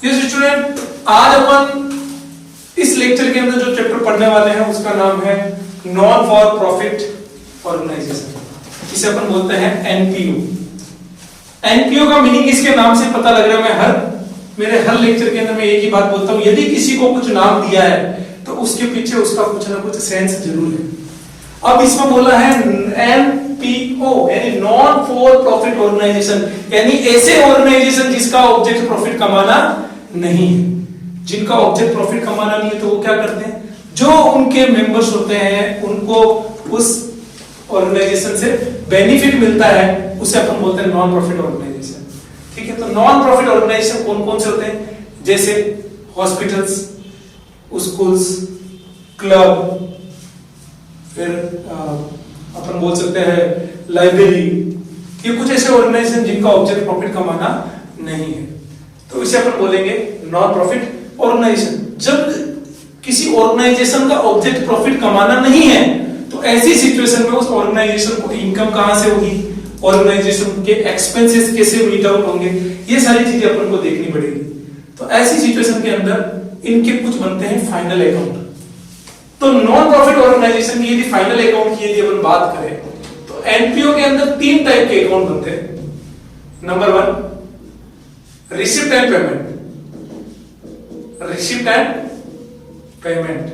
ये स्टूडेंट आज अपन इस लेक्चर के अंदर जो चैप्टर पढ़ने वाले हैं उसका नाम है नॉन फॉर प्रॉफिट ऑर्गेनाइजेशन, इसे अपन बोलते हैं एनपीओ। एनपीओ का मीनिंग इसके नाम से पता लग रहा है। मेरे हर लेक्चर के अंदर मैं एक ही बात बोलता हूं, यदि किसी को कुछ नाम दिया है तो उसके पीछे उसका कुछ ना कुछ सेंस जरूर है। अब इसमें बोला है एनपीओ यानी नॉन फॉर प्रॉफिट ऑर्गेनाइजेशन, यानी ऐसे ऑर्गेनाइजेशन जिसका ऑब्जेक्ट प्रॉफिट कमाना नहीं है। जिनका ऑब्जेक्ट प्रॉफिट कमाना नहीं है तो वो क्या करते हैं, जो उनके मेंबर्स होते हैं उनको उस ऑर्गेनाइजेशन से बेनिफिट मिलता है, उसे अपन बोलते हैं नॉन प्रॉफिट ऑर्गेनाइजेशन। ठीक है, तो नॉन प्रॉफिट ऑर्गेनाइजेशन कौन कौन से होते हैं, जैसे हॉस्पिटल्स, स्कूल्स, क्लब, फिर अपन बोल सकते हैं लाइब्रेरी। ये कुछ ऐसे ऑर्गेनाइजेशन जिनका ऑब्जेक्ट प्रॉफिट कमाना नहीं है, तो इसे अपन बोलेंगे नॉन प्रॉफिट ऑर्गेनाइजेशन। जब किसी ऑर्गेनाइजेशन का ऑब्जेक्ट प्रॉफिट कमाना नहीं है तो ऐसी सिचुएशन में उस ऑर्गेनाइजेशन को इनकम कहां से होगी, ऑर्गेनाइजेशन के एक्सपेंसेस कैसे मीट आउट होंगे, ये सारी चीजें अपन को देखनी पड़ेगी। तो ऐसी सिचुएशन के अंदर इनके कुछ बनते हैं फाइनल अकाउंट। तो नॉन प्रॉफिट ऑर्गेनाइजेशन की यदि फाइनल अकाउंट की यदि अपन बात करें तो एनपीओ के अंदर 3 टाइप के अकाउंट बनते हैं। Number 1 receipt and payment. Receipt and payment,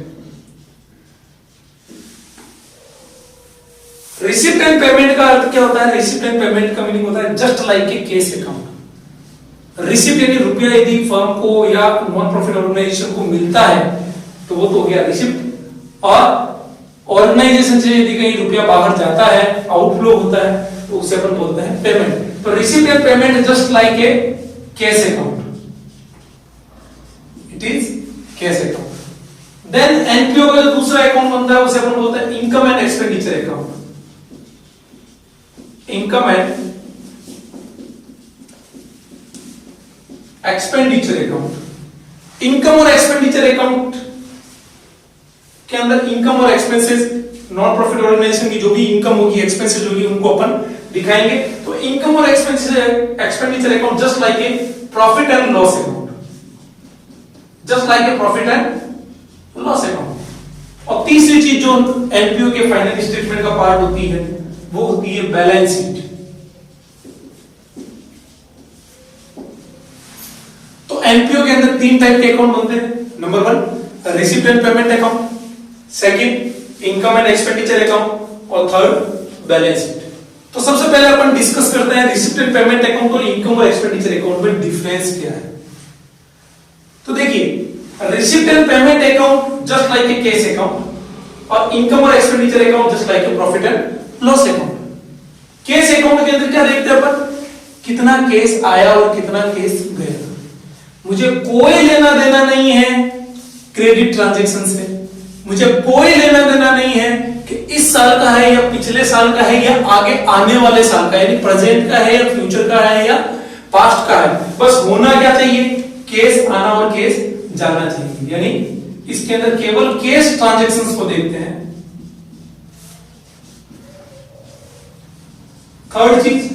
receipt and payment का अर्थ क्या होता है, रिसिप्ट एंड पेमेंट का मीनिंग होता है जस्ट लाइक ए केस अकाउंट। रिसिप्ट यानी रुपया यदि फर्म को या नॉन प्रॉफिट ऑर्गेनाइजेशन को मिलता है तो वो तो हो गया रिसिप्ट, और ऑर्गेनाइजेशन से यदि कहीं रुपया बाहर जाता है, आउटफ्लो होता है, तो उसे अपन बोलते हैं पेमेंट। तो receipt and payment just like a cash account, it is cash account. Then NPO का जो दूसरा अकाउंट बनता है उसे अपन बोलते हैं income and expenditure account. Income and expenditure account. Income और एक्सपेंडिचर अकाउंट के अंदर इनकम और एक्सपेंसेस, नॉन प्रॉफिट ऑर्गेनाइजेशन की जो भी इनकम होगी, एक्सपेंसेस होगी, उनको अपन दिखाएंगे। तो इनकम और expenditure account just like A profit and loss account, just like A profit and loss account. और तीसरी चीज जो एनपीओ के फाइनल स्टेटमेंट का पार्ट होती है वो होती है बैलेंस शीट। तो एनपीओ के अंदर 3 टाइप के अकाउंट बनते हैं। Number 1 receipt and payment account, second income and expenditure account, और थर्ड बैलेंस शीट। तो सबसे पहले अपन डिस्कस करते हैं रिसिप्ट एंड पेमेंट अकाउंट और इनकम और एक्सपेंडिचर अकाउंट में डिफरेंस क्या है। तो देखिए receipt and payment account just like a cash account और इनकम और expenditure account just like A profit and loss account. Cash account के अंदर क्या देखते हैं अपन, कितना केस आया और कितना केस गया। मुझे कोई लेना देना नहीं है क्रेडिट ट्रांजैक्शन से, मुझे कोई लेना देना नहीं है कि इस साल का है या पिछले साल का है या आगे आने वाले साल का, यानी प्रेजेंट का है या फ्यूचर का है या पास्ट का है। बस होना क्या चाहिए, केस आना और केस जाना चाहिए। यानी इसके अंदर केवल केस ट्रांजैक्शंस को देखते हैं। थर्ड चीज,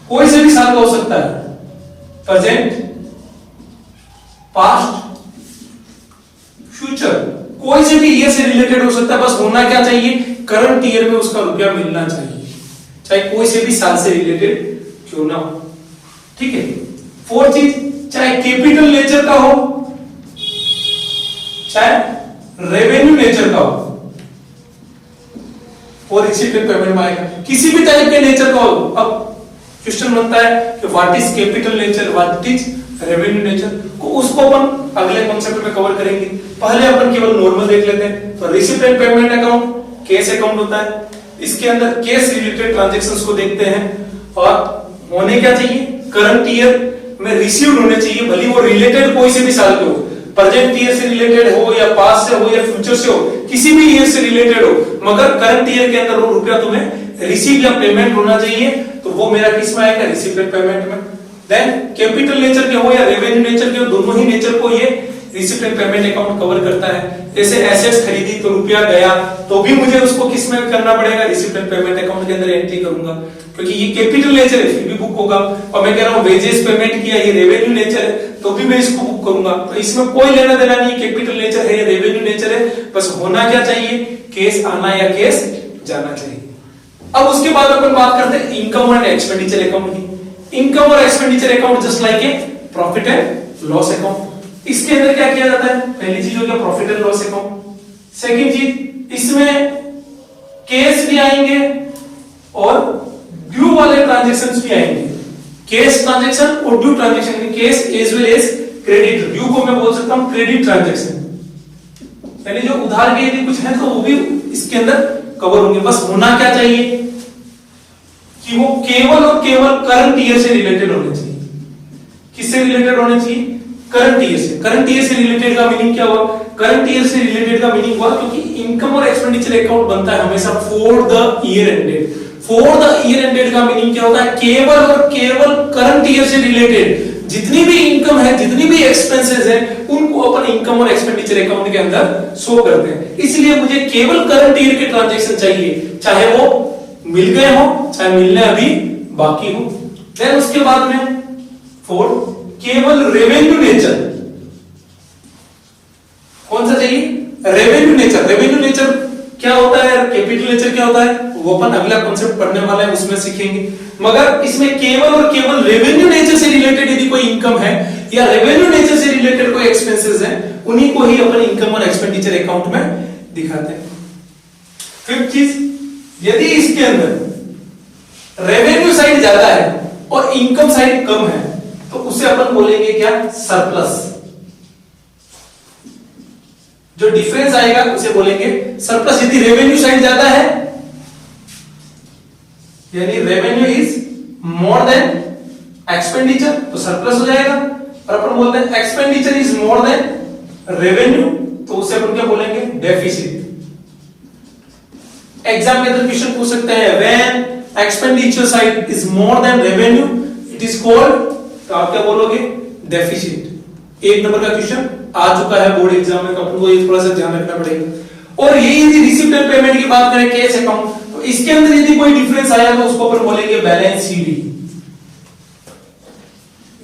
कोई से भी साल का हो सकता है, प्रेजेंट, पास्ट, फ्यूचर, कोई से भी ईयर से रिलेटेड हो सकता है। बस होना क्या चाहिए, करंट ईयर में उसका रुपया मिलना चाहिए, चाहे कोई से भी साल से रिलेटेड क्यों ना हो। ठीक है। फोर्थ चीज, चाहे कैपिटल नेचर का हो चाहे रेवेन्यू नेचर का हो, और रिसिप्ट एंड पेमेंट में आएगा, किसी भी टाइप के नेचर का हो। अब क्वेश्चन बनता है कि what is capital nature, what is revenue nature, को उसको अपन अगले कॉन्सेप्ट में कवर करेंगे। पहले अपन केवल नॉर्मल देख लेते हैं। तो receipt and payment account cash account होता है, इसके अंदर केस रिलेटेड ट्रांजैक्शंस को देखते हैं, और होने क्या चाहिए, करंट ईयर में रिसीव्ड होने चाहिए, भले वो रिलेटेड कोई से भी साल के हो, प्रेजेंट ईयर से रिलेटेड हो या पास्ट से हो या फ्यूचर से हो, किसी भी ईयर से रिलेटेड हो, मगर करंट ईयर के अंदर वो रुपया तुम्हें रिसीव या पेमेंट होना चाहिए। तो वो मेरा किस में आएगा, रिसिप्ट एंड पेमेंट में। देन कैपिटल नेचर के हो या रेवेन्यू नेचर के हो, दोनों ही नेचर को ये receipt and payment account cover करता है। जैसे एसेट्स खरीदी तो रुपया गया तो भी मुझे उसको किस में करना पड़ेगा, रिसिप्ट एंड पेमेंट अकाउंट के अंदर एंट्री करूंगा, क्योंकि ये कैपिटल नेचर है, फिर भी बुक होगा। और मैं कह रहा हूं वेजेस पेमेंट किया, ये रेवेन्यू नेचर है, तो भी मैं इसको बुक करूंगा। तो इसमें कोई लेना देना नहीं, कैपिटल नेचर है या रेवेन्यू नेचर है, बस होना क्या चाहिए, केस आना या केस जाना चाहिए। अब उसके बाद अपन बात करते हैं इनकम और एक्सपेंडिचर अकाउंट की। इनकम और expenditure account just like A profit and loss account. इसके अंदर क्या किया जाता है, पहली चीज हो गया profit and loss account. Second चीज, इसमें केस भी आएंगे और ड्यू वाले ट्रांजैक्शंस भी आएंगे। केस ट्रांजैक्शन और due transaction, cash as well as credit. Due को मैं बोल सकता हूं क्रेडिट ट्रांजैक्शन, यानी जो उधार के यदि कुछ है तो वो भी इसके अंदर कवर होंगे। बस होना क्या चाहिए कि वो केवल और केवल करंट ईयर से रिलेटेड होने चाहिए। किससे रिलेटेड होने चाहिए, करंट ईयर से। करंट ईयर से रिलेटेड का मीनिंग क्या हुआ, करंट ईयर से रिलेटेड का मीनिंग हुआ क्योंकि इनकम और एक्सपेंडिचर अकाउंट बनता है हमेशा for the year ended. For the year ended का मीनिंग क्या होता है, केवल और केवल करंट ईयर से रिलेटेड जितनी भी इनकम है, जितनी भी एक्सपेंसेस है, उनको अपन इनकम और एक्सपेंडिचर अकाउंट के अंदर शो करते हैं। इसलिए मुझे केवल करंट ईयर के ट्रांजैक्शन चाहिए, चाहे वो मिल गए हो चाहे मिलने अभी बाकी हो। देन उसके बाद में फोर्थ, केवल रेवेन्यू नेचर। कौन सा चाहिए, रेवेन्यू नेचर। रेवेन्यू नेचर क्या होता है, कैपिटल नेचर क्या होता है, वो अपन अगला कॉन्सेप्ट पढ़ने वाला है उसमें सीखेंगे। मगर इसमें केवल और केवल रेवेन्यू नेचर से रिलेटेड यदि कोई इनकम है या रेवेन्यू नेचर से रिलेटेड कोई एक्सपेंसेस है, उन्हीं को ही अपन इनकम और एक्सपेंडिचर अकाउंट में दिखाते हैं। फिफ्थ चीज, यदि इसके अंदर रेवेन्यू साइड ज्यादा है और इनकम साइड कम है तो उसे अपन बोलेंगे क्या, सरप्लस। जो डिफरेंस आएगा उसे बोलेंगे सरप्लस। यदि रेवेन्यू साइड ज्यादा है यानी revenue is more than expenditure तो सरप्लस हो जाएगा। और अपन बोलते हैं expenditure is more than revenue तो उसे अपन क्या बोलेंगे, डेफिसिट। एग्जाम के अंदर क्वेश्चन पूछ सकते हैं when expenditure side is more than revenue it is called, तो आप क्या बोलोगे, डेफिसिट। एक नंबर का क्वेश्चन आ चुका है बोर्ड एग्जाम में, तो अपन को ये थोड़ा सा ध्यान रखना पड़ेगा। और यही यदि रिसीप्ट एंड पेमेंट की बात करें, कैश अकाउंट, तो इसके अंदर यदि कोई डिफरेंस आया तो उसको अपन बोलेंगे बैलेंस सीडी।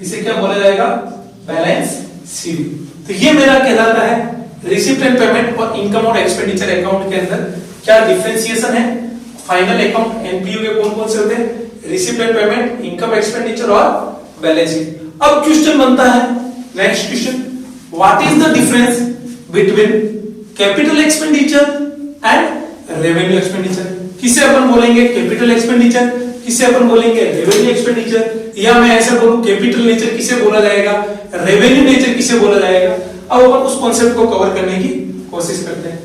इसे क्या बोला जाएगा, बैलेंस सीडी। तो ये मेरा कहलाता है रिसीप्ट एंड पेमेंट और इनकम और एक्सपेंडिचर अकाउंट के अंदर क्या डिफरेंशिएशन है। फाइनल अकाउंट एनपीयू के कौन कौन से होते हैं, receipt and payment, income expenditure और बैलेंस शीट। अब क्वेश्चन बनता है next question, what is the difference between capital expenditure and revenue expenditure. किसे अपन बोलेंगे कैपिटल एक्सपेंडिचर, किसे अपन बोलेंगे रेवेन्यू एक्सपेंडिचर, या मैं ऐसे बोलूं कैपिटल नेचर किसे बोला जाएगा, रेवेन्यू नेचर किसे बोला जाएगा। अब अपन उस कॉन्सेप्ट को कवर करने की कोशिश करते हैं।